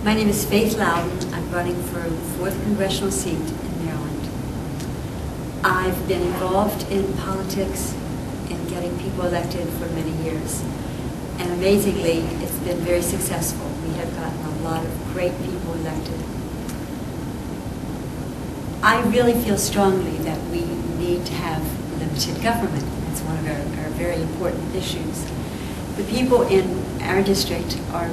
My name is Faith Loudon. I'm running for the 4th Congressional seat in Maryland. I've been involved in politics and getting people elected for many years. And amazingly, it's been very successful. We have gotten a lot of great people elected. I really feel strongly that we need to have limited government. It's one of our very important issues. The people in our district are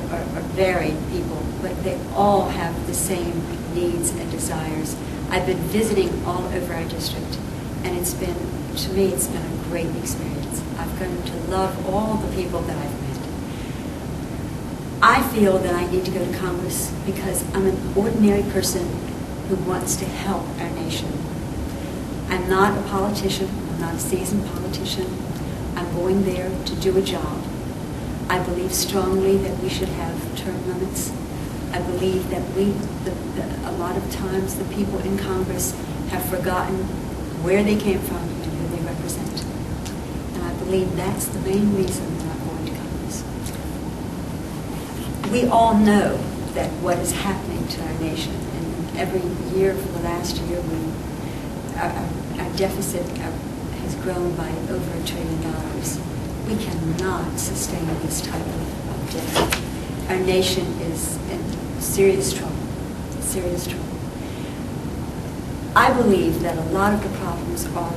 varied people, but they all have the same needs and desires. I've been visiting all over our district, and to me, it's been a great experience. I've come to love all the people that I've met. I feel that I need to go to Congress because I'm an ordinary person who wants to help our nation. I'm not a politician. I'm not a seasoned politician. I'm going there to do a job. I believe strongly that we should have term limits. I believe that a lot of times the people in Congress have forgotten where they came from and who they represent. And I believe that's the main reason that I'm going to Congress. We all know that what is happening to our nation, and every year for the last year, our deficit has grown by over $1 trillion. We cannot sustain this type of debt. Our nation is in serious trouble, serious trouble. I believe that a lot of the problems are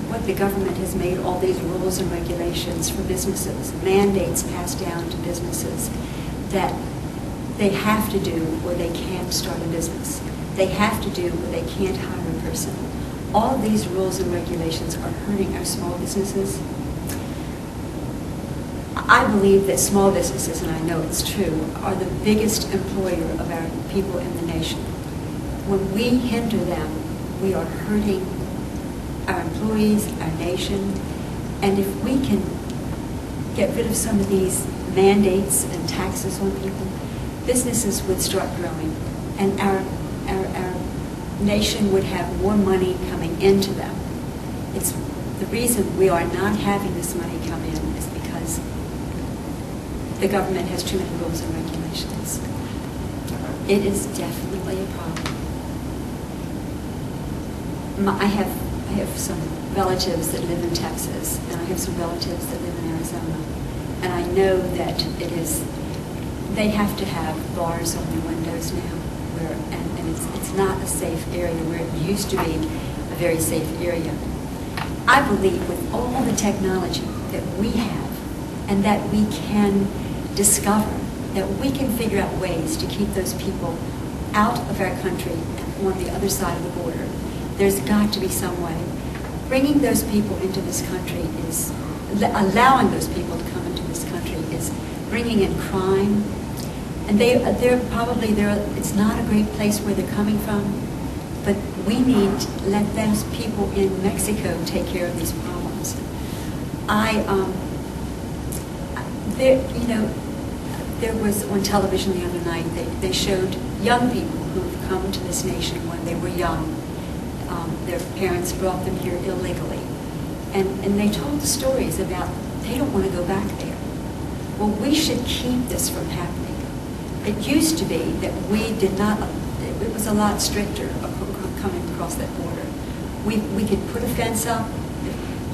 what the government has made all these rules and regulations for businesses, mandates passed down to businesses that they have to do or they can't start a business. They have to do or they can't hire a person. All of these rules and regulations are hurting our small businesses. I believe that small businesses, and I know it's true, are the biggest employer of our people in the nation. When we hinder them, we are hurting our employees, our nation, and if we can get rid of some of these mandates and taxes on people, businesses would start growing, and our nation would have more money coming into them. It's the reason we are not having this money come in is because the government has too many rules and regulations. It is definitely a problem. I have some relatives that live in Texas, and I have some relatives that live in Arizona, and I know that they have to have bars on their windows now, and it's not a safe area where it used to be a very safe area. I believe with all the technology that we have and that we can discover, that we can figure out ways to keep those people out of our country and on the other side of the border. There's got to be some way. Bringing those people into this country is, allowing those people to come into this country is bringing in crime. And it's not a great place where they're coming from, but we need to let those people in Mexico take care of these problems. There was on television the other night, they showed young people who've come to this nation when they were young. Their parents brought them here illegally. And they told the stories about they don't want to go back there. Well, we should keep this from happening. It used to be that we did not, it was a lot stricter coming across that border. We could put a fence up,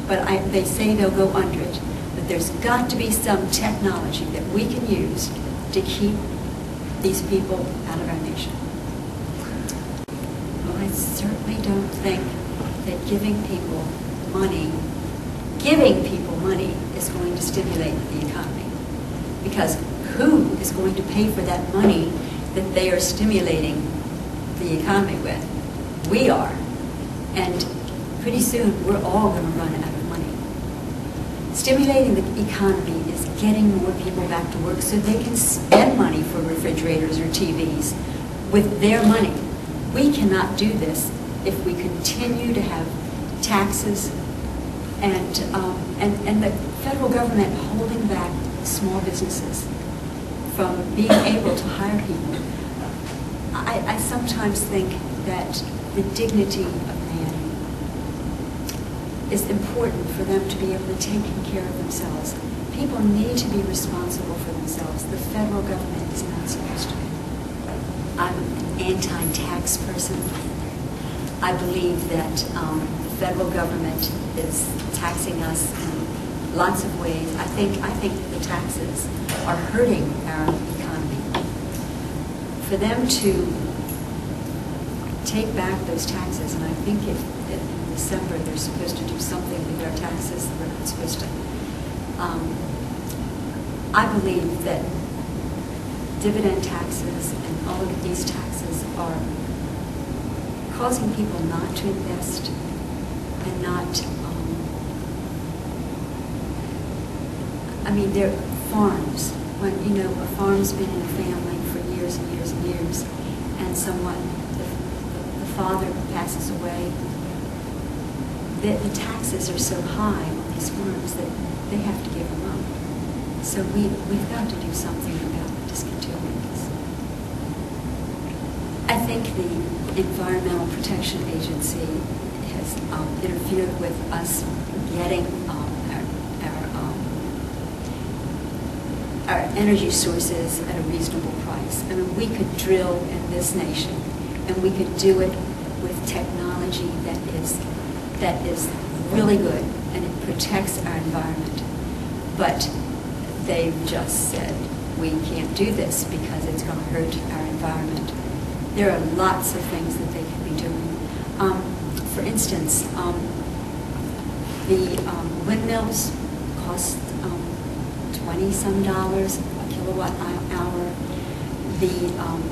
but they say they'll go under it. But there's got to be some technology that we can use to keep these people out of our nation. Well, I certainly don't think that giving people money is going to stimulate the economy. Because who is going to pay for that money that they are stimulating the economy with? We are. And pretty soon we're all going to run out of money. Stimulating the economy is getting more people back to work so they can spend money for refrigerators or TVs with their money. We cannot do this if we continue to have taxes and the federal government holding back small businesses from being able to hire people. I sometimes think that the dignity of man is important for them to be able to take care of themselves. People need to be responsible for themselves. The federal government is not supposed to be. I'm an anti-tax person. I believe that the federal government is taxing us in lots of ways. I think the taxes are hurting our economy. For them to take back those taxes, and I think in December they're supposed to do something with our taxes. We're not supposed to. I believe that dividend taxes and all of these taxes are causing people not to invest and not, I mean, they're farms. When, you know, a farm's been in a family for years and years and years, and someone, the father passes away, the taxes are so high on these farms that they have to give them up. So we've got to do something about discontinuing this. I think the Environmental Protection Agency has interfered with us getting our energy sources at a reasonable price. I mean, we could drill in this nation, and we could do it with technology that is really good, and it protects our environment. But they've just said, we can't do this because it's going to hurt our environment. There are lots of things that they could be doing. For instance, the windmills cost $20-some a kilowatt hour. The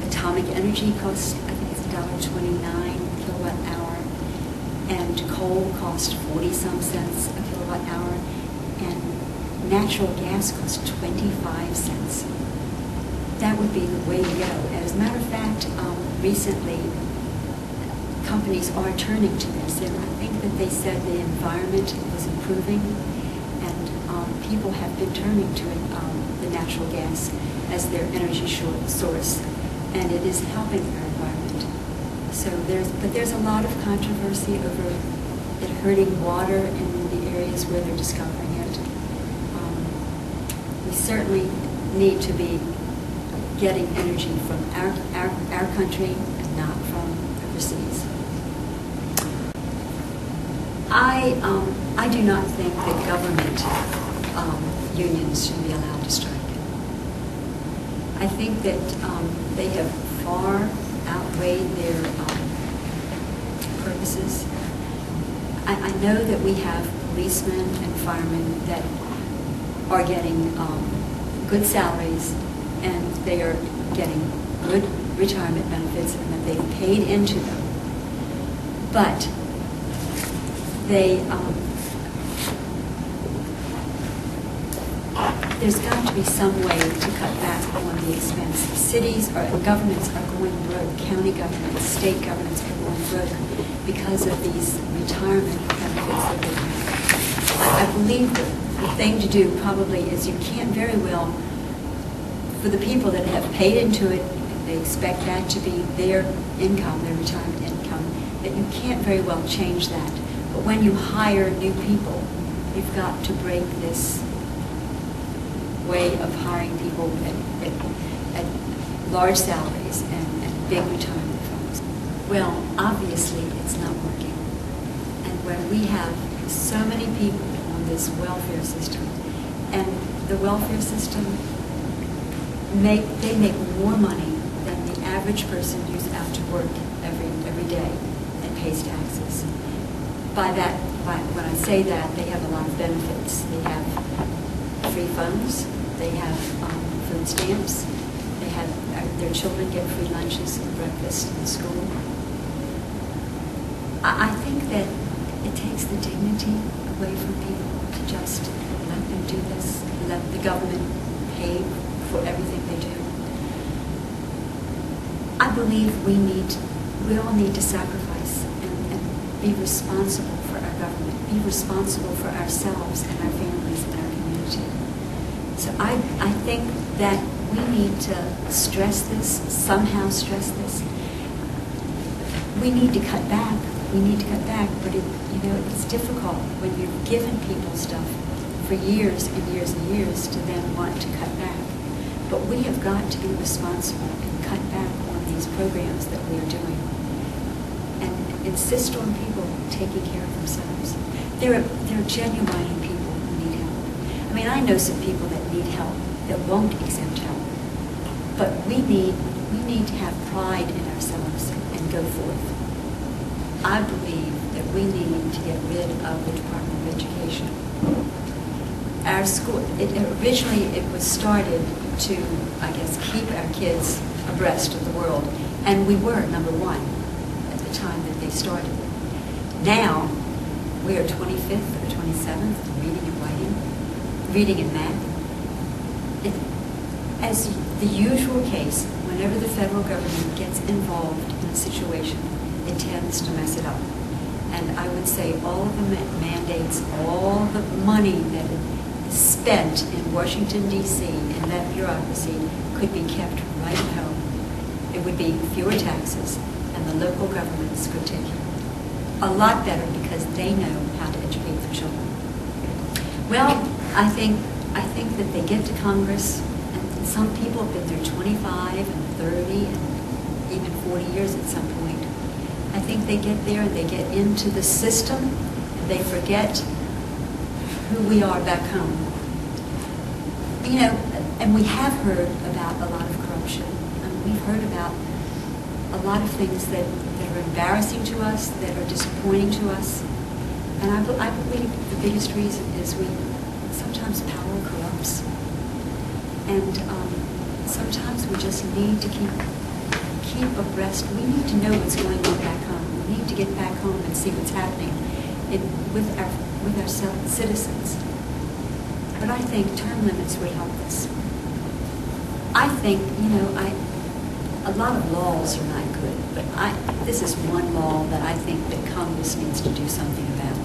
atomic energy costs, I think it's $1.29 a kilowatt hour. And coal costs 40-some cents a kilowatt hour. And natural gas costs 25 cents. That would be the way to go. As a matter of fact, recently, companies are turning to this, and I think that they said the environment was improving, and people have been turning to the natural gas as their energy source, and it is helping our environment. So there's a lot of controversy over it hurting water in the areas where they're discovering it. We certainly need to be getting energy from our country and not from overseas. I do not think that government unions should be allowed to strike. I think that they have far outweighed their purposes. I know that we have policemen and firemen that are getting good salaries, and they are getting good retirement benefits, and that they've paid into them. But there's got to be some way to cut back on the expense. Cities and governments are going broke. County governments, state governments are going broke because of these retirement benefits that they have. I believe the thing to do probably is you can't very well, for the people that have paid into it, they expect that to be their income, their retirement income, that you can't very well change that. But when you hire new people, you've got to break this way of hiring people at large salaries and big retirement funds. Well, obviously it's not working. And when we have so many people on this welfare system, and the welfare system they make more money than the average person who's out to work every day and pays taxes. When I say that, they have a lot of benefits. They have free phones, they have food stamps, they have their children get free lunches and breakfast in school. I think that it takes the dignity away from people to just let them do this, let the government pay for everything they do. I believe we all need to sacrifice and be responsible for our government, be responsible for ourselves and our families and our community. So I think that we need to stress this, somehow stress this. We need to cut back. We need to cut back, but it's difficult when you've given people stuff for years and years and years to then want to cut back. But we have got to be responsible and cut back on these these programs that we are doing, and insist on people taking care of themselves. There are genuine people who need help. I mean, I know some people that need help that won't accept help, but we need to have pride in ourselves and go forth. I believe that we need to get rid of the Department of Education. Our school, originally it was started to, I guess, keep our kids abreast of the world, and we were number one at the time that they started. Now, we are 25th or 27th in reading and writing, reading and math. As the usual case, whenever the federal government gets involved in a situation, it tends to mess it up. And I would say all of the mandates, all the money that is spent in Washington, D.C., in that bureaucracy, could be kept right at home. It would be fewer taxes, and the local governments could take care of it. A lot better, because they know how to educate their children. Well, I think that they get to Congress, and some people have been there 25 and 30 and even 40 years at some point. I think they get there and they get into the system and they forget who we are back home. You know, and we have heard about a lot of corruption. We've heard about a lot of things that are embarrassing to us, that are disappointing to us. And I believe the biggest reason is sometimes power corrupts. And sometimes we just need to keep abreast. We need to know what's going on back home. We need to get back home and see what's happening with our citizens. But I think term limits would help us. I think, a lot of laws are not good, but this is one law that I think that Congress needs to do something about.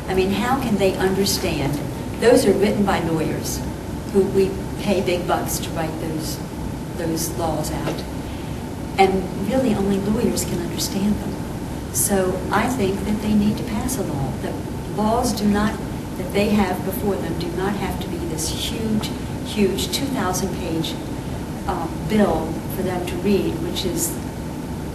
I mean, how can they understand? Those are written by lawyers who we pay big bucks to write those laws out. And really only lawyers can understand them. So I think that they need to pass a law. That laws that they have before them do not have to be this huge 2,000-page bill for them to read, which is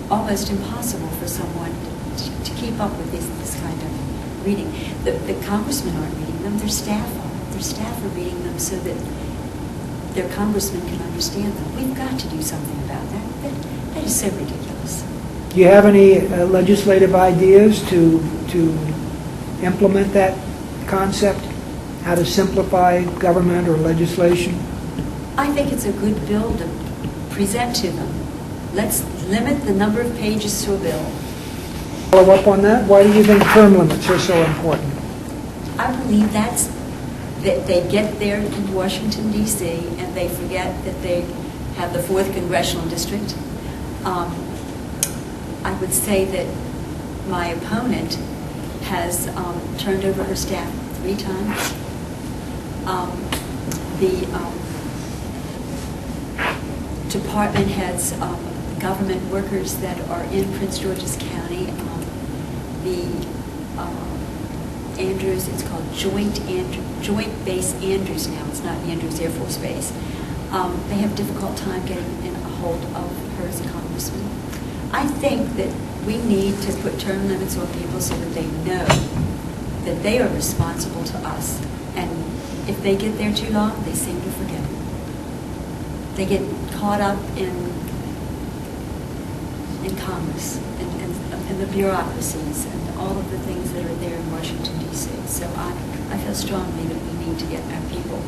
almost impossible for someone to keep up with this kind of reading. The congressmen aren't reading them, their staff are. Their staff are reading them so that their congressmen can understand them. We've got to do something about that. That is so ridiculous. Do you have any legislative ideas to implement that concept? How to simplify government or legislation? I think it's a good bill to present to them. Let's limit the number of pages to a bill. Follow up on that. Why do you think term limits are so important? I believe that they get there in Washington, D.C., and they forget that they have the 4th Congressional District. I would say that my opponent has turned over her staff 3 times. The department heads, government workers that are in Prince George's County, Andrews, it's called Joint Base Andrews now, it's not Andrews Air Force Base. They have a difficult time getting in a hold of her as a congressman. I think that we need to put term limits on people so that they know that they are responsible to us. And if they get there too long, they seem to forget it. They get caught up in Congress and the bureaucracies and all of the things that are there in Washington, D.C. So I feel strongly that we need to get our people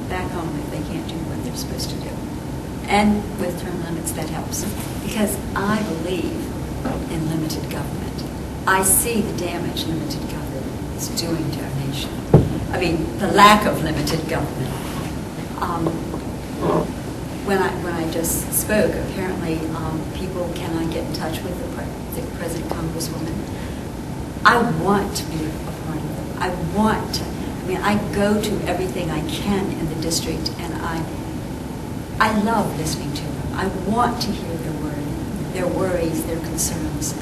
back home if they can't do what they're supposed to do. And with term limits, that helps. Because I believe in limited government. I see the damage limited government is doing to our nation. I mean, the lack of limited government. When I just spoke, apparently people cannot get in touch with the President Congresswoman. I want to be a part of it. I go to everything I can in the district, and I love listening to them. I want to hear their worries, their concerns.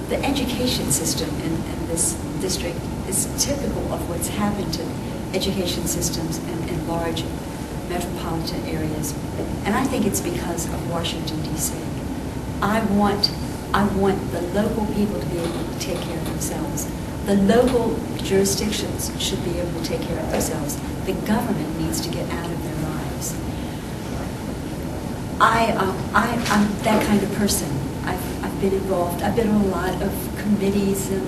The education system in this district is typical of what's happened to education systems in large metropolitan areas, and I think it's because of Washington, D.C. I want the local people to be able to take care of themselves. The local jurisdictions should be able to take care of themselves. The government needs to get out of their lives. I'm that kind of person. I've been involved. I've been on a lot of committees and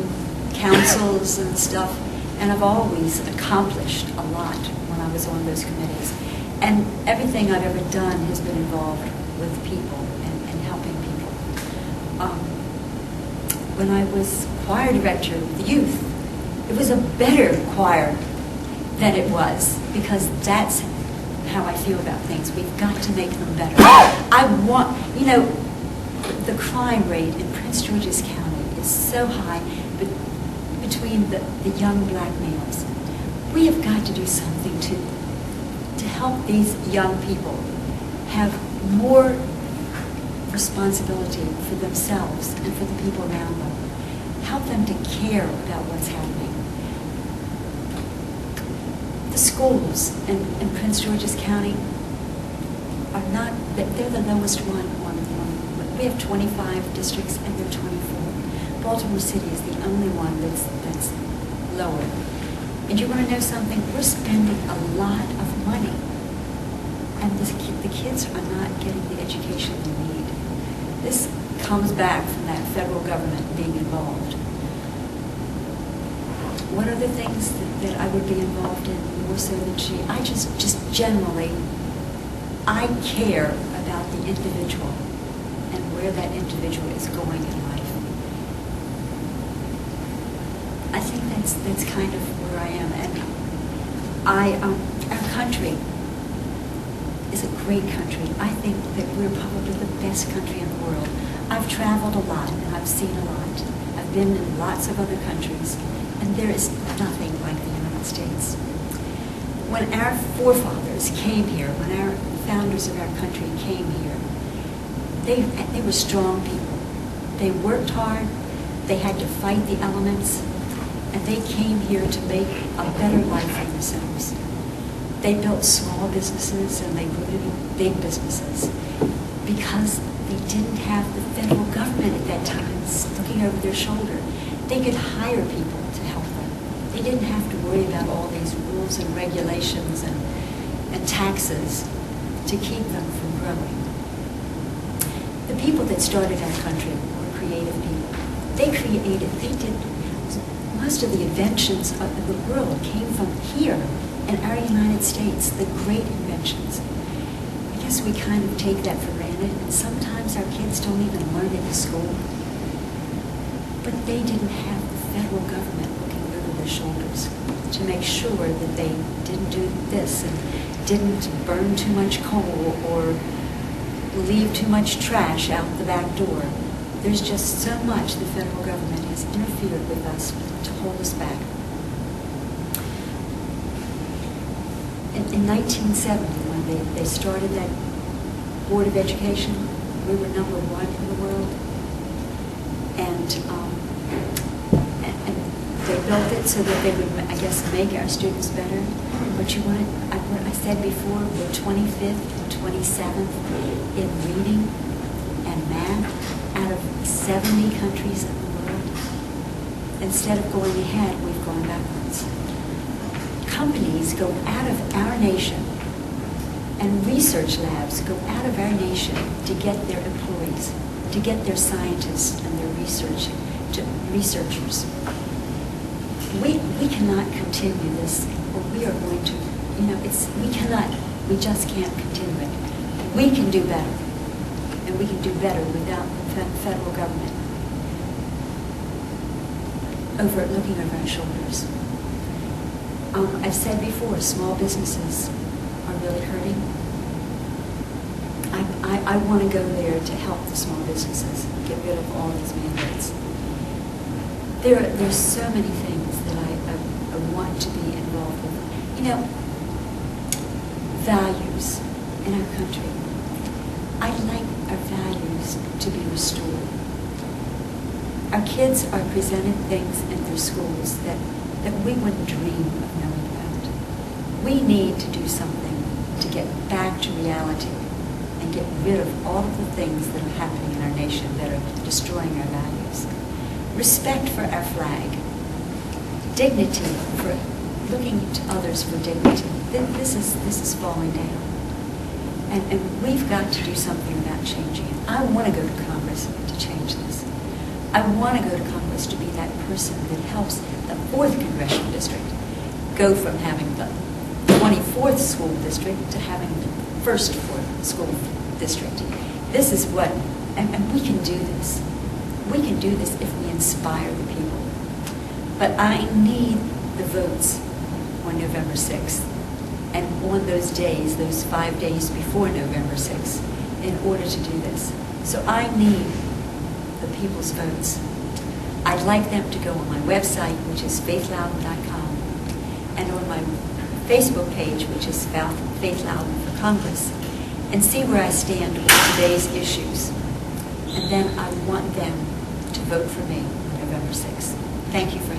councils and stuff, and I've always accomplished a lot when I was on those committees. And everything I've ever done has been involved with people and helping people. When I was choir director of the youth, it was a better choir than it was, because that's how I feel about things. We've got to make them better. I want, the crime rate in Prince George's County is so high between the young black males. We have got to do something to help these young people have more responsibility for themselves and for the people around them. Help them to care about what's happening. The schools in Prince George's County are not, they're the lowest one on we have 25 districts and they're 24. Baltimore City is the only one that's lower. And you want to know something? We're spending a lot of money, and the kids are not getting the education they need. This comes back from that federal government being involved. What are the things that I would be involved in more so than she? I just generally, I care about the individual and where that individual is going in life. I think that's kind of where I am. And our country is a great country. I think that we're probably the best country in the world. I've traveled a lot and I've seen a lot. I've been in lots of other countries, and there is nothing like the United States. When our forefathers came here, when our founders of our country came here, they were strong people. They worked hard, they had to fight the elements, and they came here to make a better life for themselves. They built small businesses and they grew to be big businesses because they didn't have the federal government at that time looking over their shoulder. They could hire people to help them. They didn't have to worry about all these rules and regulations and taxes to keep them from growing. The people that started our country were creative people. They did, most of the inventions of the world came from here in our United States, the great inventions. I guess we kind of take that for granted, and sometimes our kids don't even learn it in school. But they didn't have the federal government looking over their shoulders to make sure that they didn't do this and didn't burn too much coal or leave too much trash out the back door. There's just so much the federal government has interfered with us to hold us back. In 1970, when they started that Board of Education, we were #1 in the world. And they built it so that they would, I guess, make our students better. But what I said before, we're 25th and 27th in reading and math out of 70 countries in the world. Instead of going ahead, we've gone backwards. Companies go out of our nation, and research labs go out of our nation to get their employees, to get their scientists and their researchers. We cannot continue this, or we are going to, we just can't continue it. We can do better, and we can do better without the federal government looking over our shoulders. I've said before, small businesses are really hurting. I want to go there to help the small businesses get rid of all these mandates. There's so many things that I want to be involved with. Values in our country. I'd like our values to be restored. Our kids are presented things in their schools that we wouldn't dream of knowing about. We need to do something to get back to reality and get rid of all of the things that are happening in our nation that are destroying our values. Respect for our flag. Dignity, for looking to others for dignity. This is falling down. And we've got to do something about changing it. I want to go to Congress to change this. I want to go to Congress to be that person that helps the 4th Congressional District go from having the 24th School District to having the 1st School District. This is what, and we can do this. We can do this if we inspire the people. But I need the votes on November 6th and on those days, those 5 days before November 6th, in order to do this. So I need the people's votes. I'd like them to go on my website, which is faithloudon.com, and on my Facebook page, which is Faith Loudon for Congress, and see where I stand with today's issues. And then I want them to vote for me on November 6th. Thank you for